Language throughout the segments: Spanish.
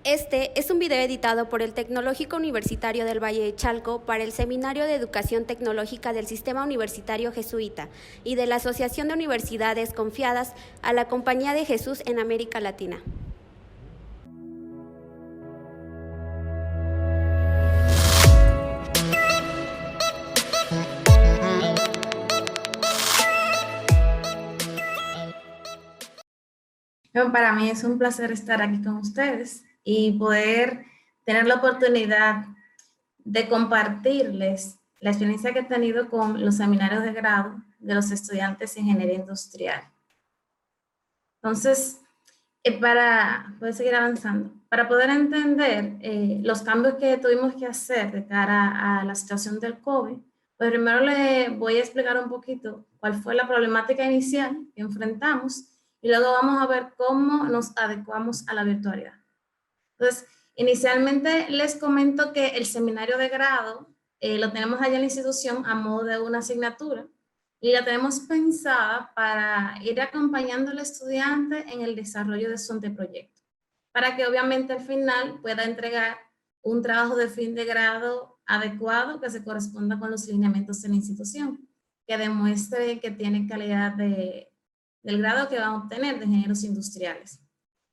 Este es un video editado por el Tecnológico Universitario del Valle de Chalco para el Seminario de Educación Tecnológica del Sistema Universitario Jesuita y de la Asociación de Universidades Confiadas a la Compañía de Jesús en América Latina. Bueno, para mí es un placer estar aquí con ustedes y poder tener la oportunidad de compartirles la experiencia que he tenido con los seminarios de grado de los estudiantes de ingeniería industrial. Entonces, poder seguir avanzando, para poder entender los cambios que tuvimos que hacer de cara a la situación del COVID, pues primero le voy a explicar un poquito cuál fue la problemática inicial que enfrentamos y luego vamos a ver cómo nos adecuamos a la virtualidad. Entonces, inicialmente les comento que el seminario de grado lo tenemos allá en la institución a modo de una asignatura y la tenemos pensada para ir acompañando al estudiante en el desarrollo de su anteproyecto, para que obviamente al final pueda entregar un trabajo de fin de grado adecuado que se corresponda con los lineamientos de la institución, que demuestre que tiene calidad del grado que van a obtener de ingenieros industriales.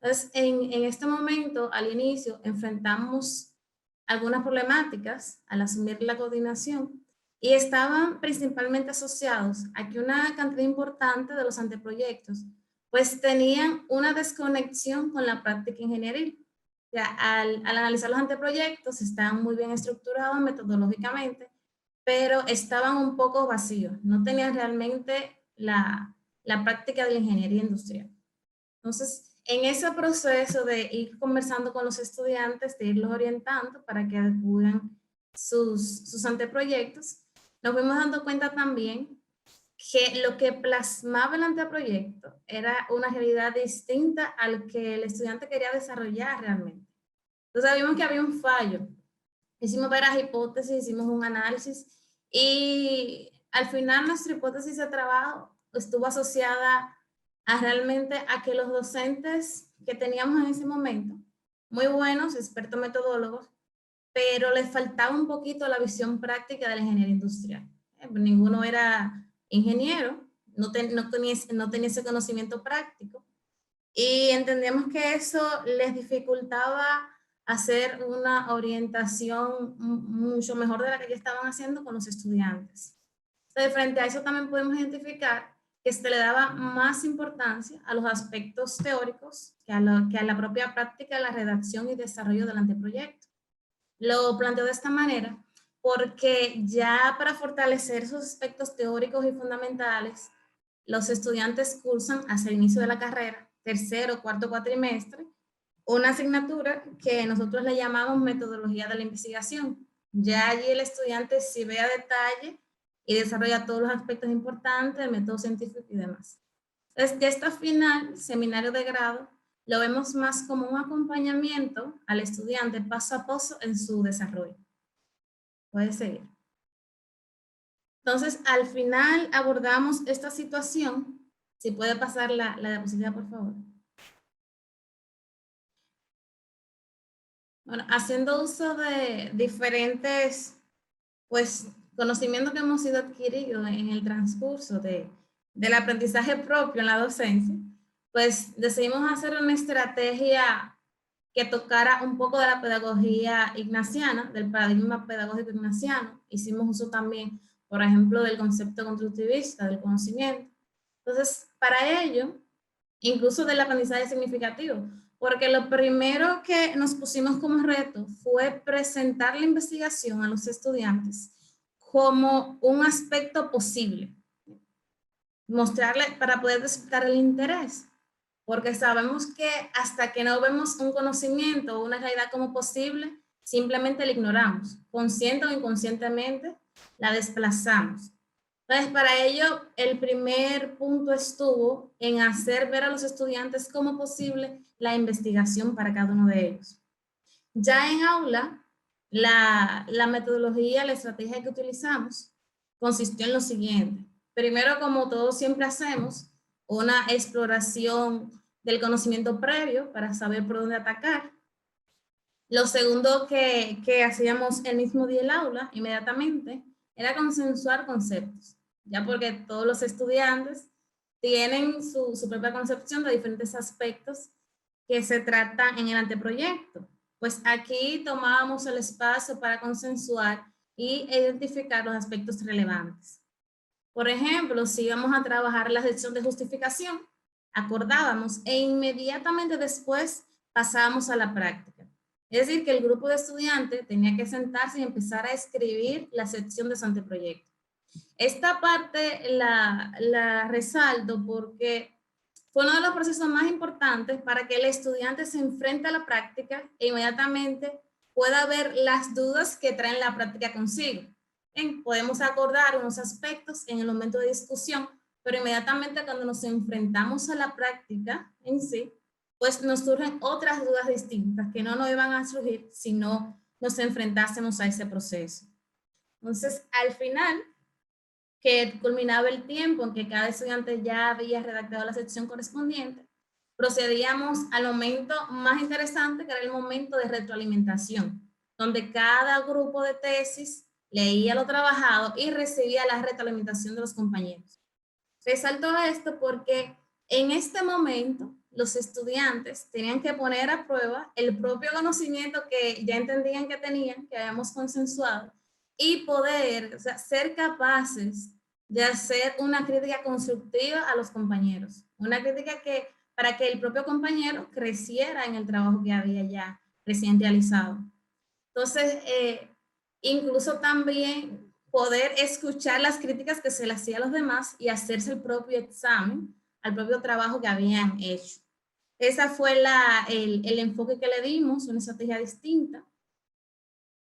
Entonces, en este momento, al inicio, enfrentamos algunas problemáticas al asumir la coordinación y estaban principalmente asociados a que una cantidad importante de los anteproyectos pues tenían una desconexión con la práctica ingenieril. Ya, al analizar los anteproyectos estaban muy bien estructurados metodológicamente, pero estaban un poco vacíos, no tenían realmente la práctica de la ingeniería industrial. Entonces, en ese proceso de ir conversando con los estudiantes, de irlos orientando para que adecúen sus anteproyectos, nos fuimos dando cuenta también que lo que plasmaba el anteproyecto era una realidad distinta al que el estudiante quería desarrollar realmente. Entonces vimos que había un fallo. Hicimos varias hipótesis, hicimos un análisis y al final nuestra hipótesis de trabajo estuvo asociada realmente a que los docentes que teníamos en ese momento, muy buenos, expertos metodólogos, pero les faltaba un poquito la visión práctica de la ingeniería industrial. Ninguno era ingeniero, no tenía ese conocimiento práctico y entendíamos que eso les dificultaba hacer una orientación mucho mejor de la que ya estaban haciendo con los estudiantes. Entonces, frente a eso también podemos identificar que se le daba más importancia a los aspectos teóricos que a la propia práctica de la redacción y desarrollo del anteproyecto. Lo planteo de esta manera porque ya para fortalecer esos aspectos teóricos y fundamentales, los estudiantes cursan hacia el inicio de la carrera, tercero o cuarto cuatrimestre, una asignatura que nosotros le llamamos metodología de la investigación. Ya allí el estudiante sí ve a detalle y desarrolla todos los aspectos importantes del método científico y demás. Entonces, ya esta final, seminario de grado, lo vemos más como un acompañamiento al estudiante paso a paso en su desarrollo. Puede seguir. Entonces, al final abordamos esta situación. Si puede pasar la diapositiva, por favor. Bueno, haciendo uso de diferentes pues conocimientos que hemos ido adquiridos en el transcurso del aprendizaje propio en la docencia, pues decidimos hacer una estrategia que tocara un poco de la pedagogía ignaciana, del paradigma pedagógico ignaciano. Hicimos uso también, por ejemplo, del concepto constructivista del conocimiento. Entonces, para ello, incluso del aprendizaje significativo, porque lo primero que nos pusimos como reto fue presentar la investigación a los estudiantes como un aspecto posible, mostrarle para poder despertar el interés, porque sabemos que hasta que no vemos un conocimiento o una realidad como posible, simplemente la ignoramos, consciente o inconscientemente la desplazamos. Entonces, para ello, el primer punto estuvo en hacer ver a los estudiantes como posible la investigación para cada uno de ellos. Ya en aula, la metodología, la estrategia que utilizamos consistió en lo siguiente. Primero, como todos siempre hacemos, una exploración del conocimiento previo para saber por dónde atacar. Lo segundo que hacíamos el mismo día del aula, inmediatamente, era consensuar conceptos, ya porque todos los estudiantes tienen su propia concepción de diferentes aspectos que se tratan en el anteproyecto. Pues aquí tomábamos el espacio para consensuar y identificar los aspectos relevantes. Por ejemplo, si íbamos a trabajar la sección de justificación, acordábamos e inmediatamente después pasábamos a la práctica. Es decir, que el grupo de estudiantes tenía que sentarse y empezar a escribir la sección de su anteproyecto. Esta parte la resalto porque fue uno de los procesos más importantes para que el estudiante se enfrente a la práctica e inmediatamente pueda ver las dudas que traen la práctica consigo. Podemos acordar unos aspectos en el momento de discusión, pero inmediatamente cuando nos enfrentamos a la práctica en sí, pues nos surgen otras dudas distintas que no nos iban a surgir si no nos enfrentásemos a ese proceso. Entonces, al final, que culminaba el tiempo en que cada estudiante ya había redactado la sección correspondiente, procedíamos al momento más interesante, que era el momento de retroalimentación, donde cada grupo de tesis leía lo trabajado y recibía la retroalimentación de los compañeros. Resalto esto porque en este momento los estudiantes tenían que poner a prueba el propio conocimiento que ya entendían que tenían, que habíamos consensuado, y poder, o sea, ser capaces de hacer una crítica constructiva a los compañeros. Una crítica que, para que el propio compañero creciera en el trabajo que había ya recién realizado. Entonces, incluso también poder escuchar las críticas que se le hacía a los demás y hacerse el propio examen al propio trabajo que habían hecho. Esa fue el enfoque que le dimos, una estrategia distinta.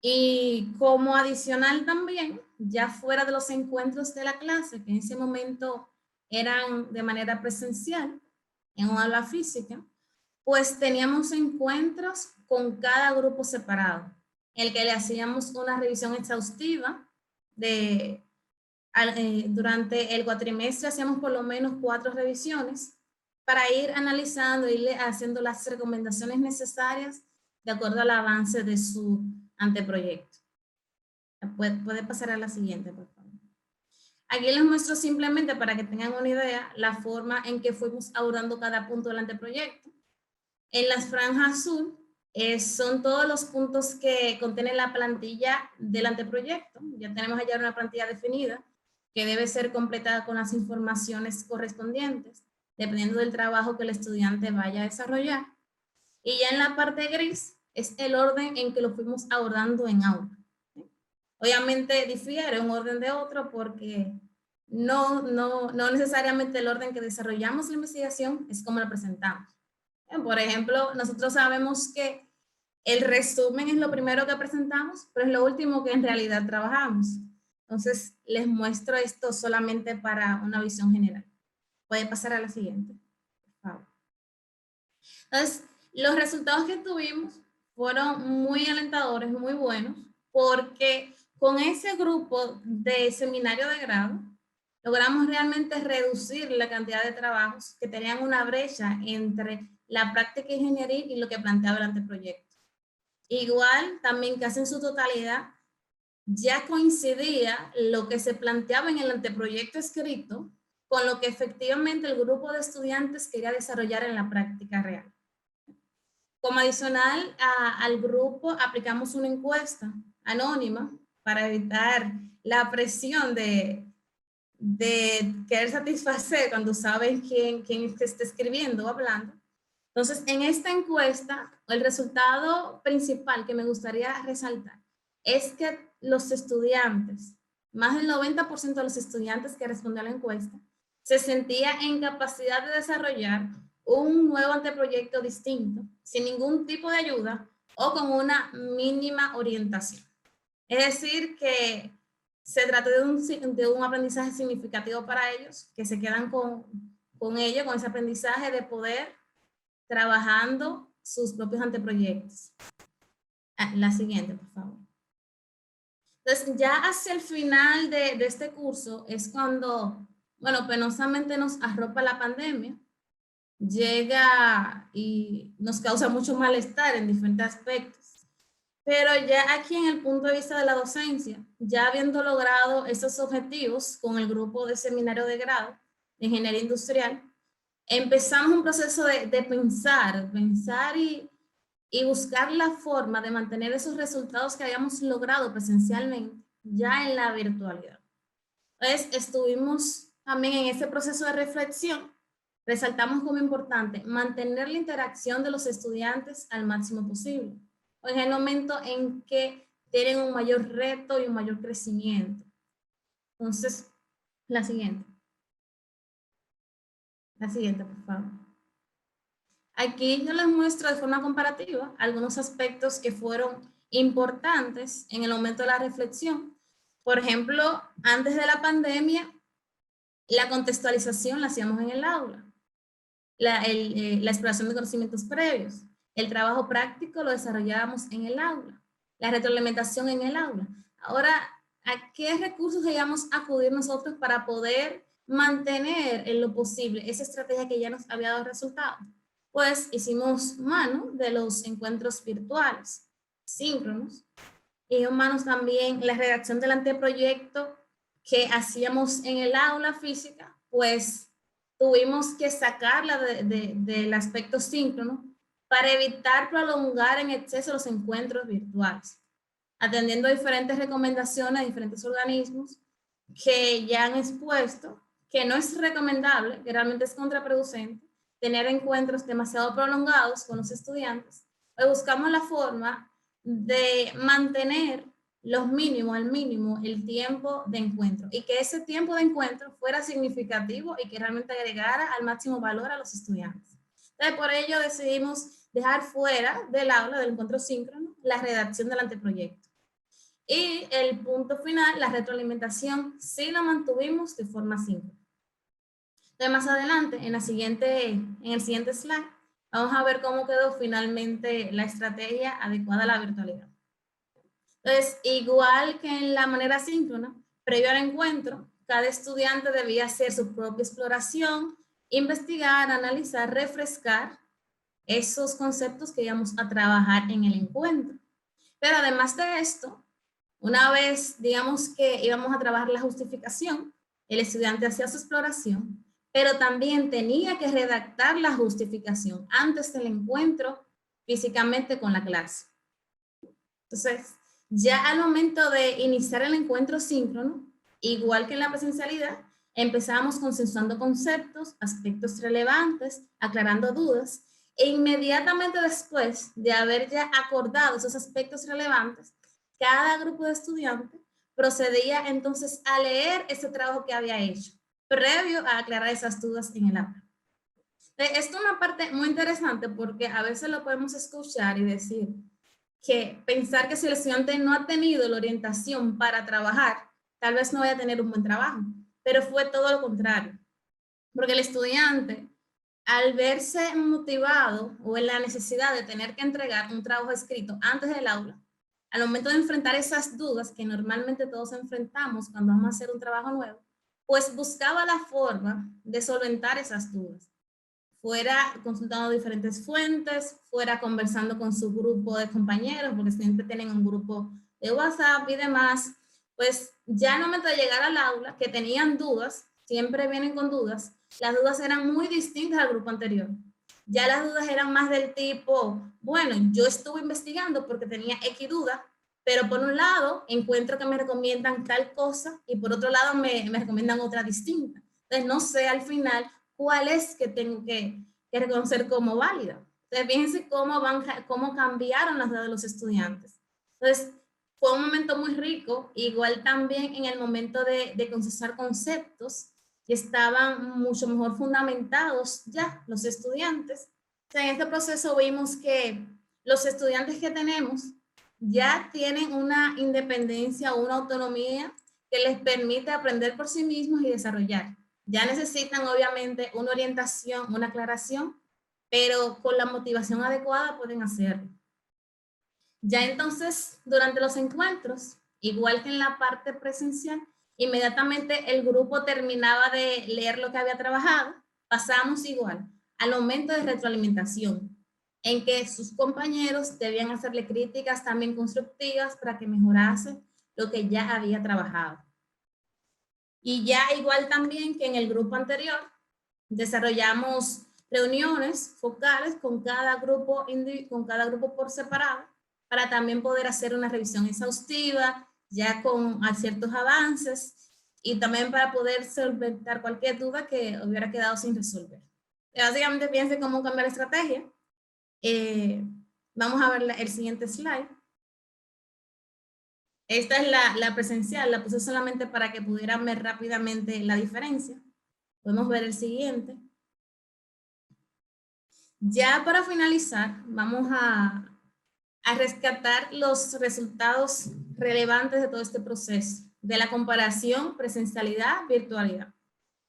Y como adicional también, ya fuera de los encuentros de la clase, que en ese momento eran de manera presencial, en un aula física, pues teníamos encuentros con cada grupo separado, en el que le hacíamos una revisión exhaustiva durante el cuatrimestre hacíamos por lo menos 4 revisiones para ir analizando y haciendo las recomendaciones necesarias de acuerdo al avance de su anteproyecto. Puede pasar a la siguiente, por favor. Aquí les muestro simplemente para que tengan una idea la forma en que fuimos abordando cada punto del anteproyecto. En las franjas azul son todos los puntos que contienen la plantilla del anteproyecto. Ya tenemos allá una plantilla definida que debe ser completada con las informaciones correspondientes, dependiendo del trabajo que el estudiante vaya a desarrollar. Y ya en la parte gris es el orden en que lo fuimos abordando en aula. Obviamente difiere un orden de otro porque no necesariamente el orden que desarrollamos la investigación es como la presentamos. Por ejemplo, nosotros sabemos que el resumen es lo primero que presentamos, pero es lo último que en realidad trabajamos. Entonces, les muestro esto solamente para una visión general. Puede pasar a la siguiente, por favor. Entonces, los resultados que tuvimos fueron muy alentadores, muy buenos, porque con ese grupo de seminario de grado, logramos realmente reducir la cantidad de trabajos que tenían una brecha entre la práctica ingenieril y lo que planteaba el anteproyecto. Igual, también casi en su totalidad, ya coincidía lo que se planteaba en el anteproyecto escrito con lo que efectivamente el grupo de estudiantes quería desarrollar en la práctica real. Como adicional al grupo, aplicamos una encuesta anónima para evitar la presión de querer satisfacer cuando saben quién está escribiendo o hablando. Entonces, en esta encuesta, el resultado principal que me gustaría resaltar es que los estudiantes, más del 90% de los estudiantes que respondió a la encuesta, se sentía en capacidad de desarrollar un nuevo anteproyecto distinto, sin ningún tipo de ayuda o con una mínima orientación. Es decir, que se trata de un aprendizaje significativo para ellos, que se quedan con ello, con ese aprendizaje de poder trabajando sus propios anteproyectos. La siguiente, por favor. Entonces, ya hacia el final de este curso es cuando, bueno, penosamente nos arropa la pandemia, llega y nos causa mucho malestar en diferentes aspectos. Pero ya aquí en el punto de vista de la docencia, ya habiendo logrado esos objetivos con el grupo de seminario de grado de ingeniería industrial, empezamos un proceso de pensar y buscar la forma de mantener esos resultados que habíamos logrado presencialmente ya en la virtualidad. Entonces, estuvimos también en ese proceso de reflexión, resaltamos como importante mantener la interacción de los estudiantes al máximo posible, o en el momento en que tienen un mayor reto y un mayor crecimiento. Entonces, la siguiente, por favor. Aquí yo les muestro de forma comparativa algunos aspectos que fueron importantes en el momento de la reflexión. Por ejemplo, antes de la pandemia, la contextualización la hacíamos en el aula, la exploración de conocimientos previos, el trabajo práctico lo desarrollábamos en el aula, la retroalimentación en el aula. Ahora, ¿a qué recursos llegamos a acudir nosotros para poder mantener en lo posible esa estrategia que ya nos había dado resultados? Pues hicimos mano de los encuentros virtuales, síncronos, y humanos también la redacción del anteproyecto que hacíamos en el aula física, pues tuvimos que sacarla del aspecto síncrono para evitar prolongar en exceso los encuentros virtuales, atendiendo a diferentes recomendaciones de diferentes organismos que ya han expuesto que no es recomendable, que realmente es contraproducente, tener encuentros demasiado prolongados con los estudiantes. Pues buscamos la forma de mantener al mínimo el tiempo de encuentro y que ese tiempo de encuentro fuera significativo y que realmente agregara al máximo valor a los estudiantes. Entonces, por ello decidimos dejar fuera del aula del encuentro síncrono la redacción del anteproyecto. Y el punto final, la retroalimentación, sí la mantuvimos de forma síncrona. Entonces, más adelante, en el siguiente slide, vamos a ver cómo quedó finalmente la estrategia adecuada a la virtualidad. Entonces, igual que en la manera síncrona, previo al encuentro, cada estudiante debía hacer su propia exploración, investigar, analizar, refrescar esos conceptos que íbamos a trabajar en el encuentro. Pero además de esto, una vez, digamos que íbamos a trabajar la justificación, el estudiante hacía su exploración, pero también tenía que redactar la justificación antes del encuentro físicamente con la clase. Entonces, ya al momento de iniciar el encuentro síncrono, igual que en la presencialidad, empezamos consensuando conceptos, aspectos relevantes, aclarando dudas, e inmediatamente después de haber ya acordado esos aspectos relevantes, cada grupo de estudiantes procedía entonces a leer ese trabajo que había hecho, previo a aclarar esas dudas en el aula. Esto es una parte muy interesante porque a veces lo podemos escuchar y decir que pensar que si el estudiante no ha tenido la orientación para trabajar, tal vez no vaya a tener un buen trabajo, pero fue todo lo contrario, porque el estudiante, al verse motivado o en la necesidad de tener que entregar un trabajo escrito antes del aula, al momento de enfrentar esas dudas que normalmente todos enfrentamos cuando vamos a hacer un trabajo nuevo, pues buscaba la forma de solventar esas dudas. Fuera consultando diferentes fuentes, fuera conversando con su grupo de compañeros, porque siempre tienen un grupo de WhatsApp y demás, pues ya al momento de llegar al aula, que tenían dudas, siempre vienen con dudas, las dudas eran muy distintas al grupo anterior. Ya las dudas eran más del tipo, bueno, yo estuve investigando porque tenía X duda, pero por un lado encuentro que me recomiendan tal cosa y por otro lado me recomiendan otra distinta. Entonces no sé al final cuál es que tengo que reconocer como válida. Entonces fíjense cómo cambiaron las dudas de los estudiantes. Entonces fue un momento muy rico, igual también en el momento de consensuar conceptos que estaban mucho mejor fundamentados ya los estudiantes. O sea, en este proceso vimos que los estudiantes que tenemos ya tienen una independencia o una autonomía que les permite aprender por sí mismos y desarrollar. Ya necesitan obviamente una orientación, una aclaración, pero con la motivación adecuada pueden hacerlo. Ya entonces, durante los encuentros, igual que en la parte presencial, inmediatamente el grupo terminaba de leer lo que había trabajado, pasamos igual al momento de retroalimentación. en que sus compañeros debían hacerle críticas también constructivas para que mejorase lo que ya había trabajado. Y ya igual también que en el grupo anterior, desarrollamos reuniones focales con cada grupo por separado, para también poder hacer una revisión exhaustiva, ya con ciertos avances, y también para poder solventar cualquier duda que hubiera quedado sin resolver. Básicamente piense cómo cambiar la estrategia. Vamos a ver el siguiente slide. Esta es la presencial, la puse solamente para que pudieran ver rápidamente la diferencia. Podemos ver el siguiente. Ya para finalizar, vamos a rescatar los resultados relevantes de todo este proceso, de la comparación presencialidad, virtualidad.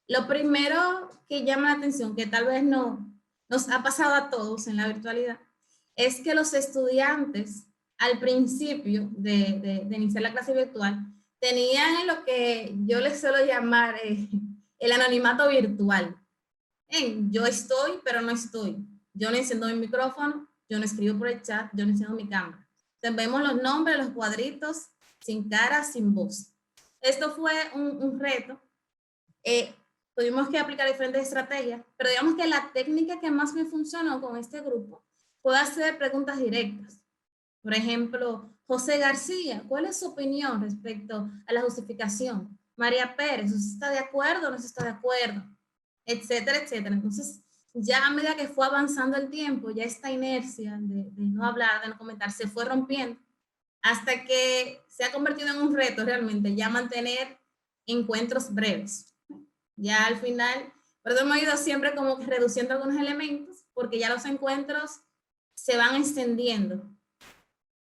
Lo primero que llama la atención, que tal vez no nos ha pasado a todos en la virtualidad, es que los estudiantes al principio de iniciar la clase virtual tenían lo que yo les suelo llamar el anonimato virtual. Yo estoy, pero no estoy. Yo no enciendo mi micrófono, yo no escribo por el chat, yo no enciendo mi cámara. Entonces vemos los nombres, los cuadritos, sin cara, sin voz. Esto fue un reto. Tuvimos que aplicar diferentes estrategias, pero digamos que la técnica que más me funcionó con este grupo fue hacer preguntas directas. Por ejemplo, José García, ¿cuál es su opinión respecto a la justificación? María Pérez, ¿usted está de acuerdo o no está de acuerdo? Etcétera, etcétera. Entonces, ya a medida que fue avanzando el tiempo, ya esta inercia de no hablar, de no comentar, se fue rompiendo, hasta que se ha convertido en un reto realmente, ya mantener encuentros breves. Ya al final, pero hemos ido siempre como que reduciendo algunos elementos, porque ya los encuentros se van extendiendo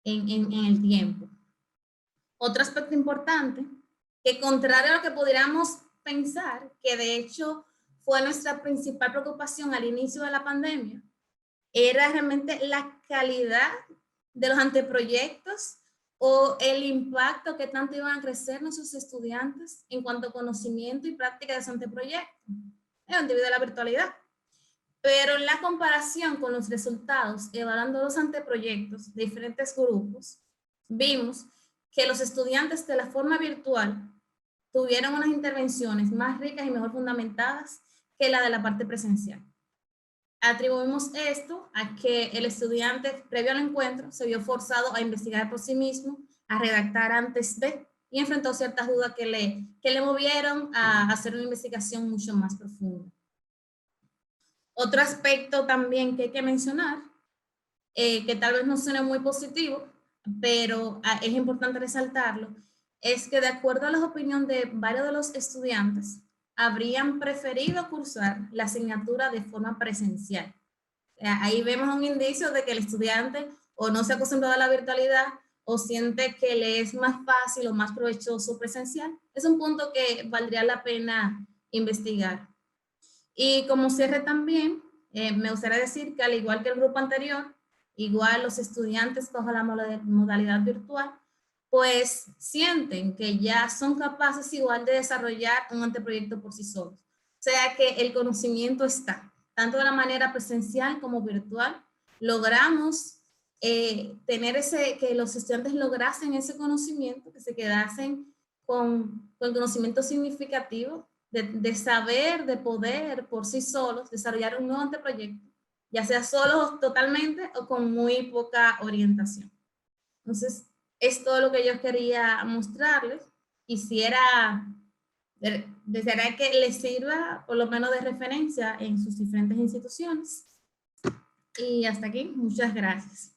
en el tiempo. Otro aspecto importante, que contrario a lo que pudiéramos pensar, que de hecho fue nuestra principal preocupación al inicio de la pandemia, era realmente la calidad de los anteproyectos o el impacto que tanto iban a crecer nuestros estudiantes en cuanto a conocimiento y práctica de ese anteproyecto, debido a la virtualidad. Pero en la comparación con los resultados, evaluando los anteproyectos de diferentes grupos, vimos que los estudiantes de la forma virtual tuvieron unas intervenciones más ricas y mejor fundamentadas que la de la parte presencial. Atribuimos esto a que el estudiante, previo al encuentro, se vio forzado a investigar por sí mismo, a redactar antes de, y enfrentó ciertas dudas que le movieron a hacer una investigación mucho más profunda. Otro aspecto también que hay que mencionar, que tal vez no suene muy positivo, pero es importante resaltarlo, es que de acuerdo a la opinión de varios de los estudiantes, habrían preferido cursar la asignatura de forma presencial. Ahí vemos un indicio de que el estudiante o no se ha acostumbrado a la virtualidad o siente que le es más fácil o más provechoso presencial. Es un punto que valdría la pena investigar. Y como cierre también, me gustaría decir que al igual que el grupo anterior, igual los estudiantes bajo la modalidad virtual, pues sienten que ya son capaces igual de desarrollar un anteproyecto por sí solos. O sea que el conocimiento está, tanto de la manera presencial como virtual. Logramos tener que los estudiantes lograsen ese conocimiento, que se quedasen con el conocimiento significativo de saber, de poder por sí solos desarrollar un nuevo anteproyecto, ya sea solos totalmente o con muy poca orientación. Entonces, es todo lo que yo quería mostrarles. Quisiera desear que les sirva por lo menos de referencia en sus diferentes instituciones. Y hasta aquí, muchas gracias.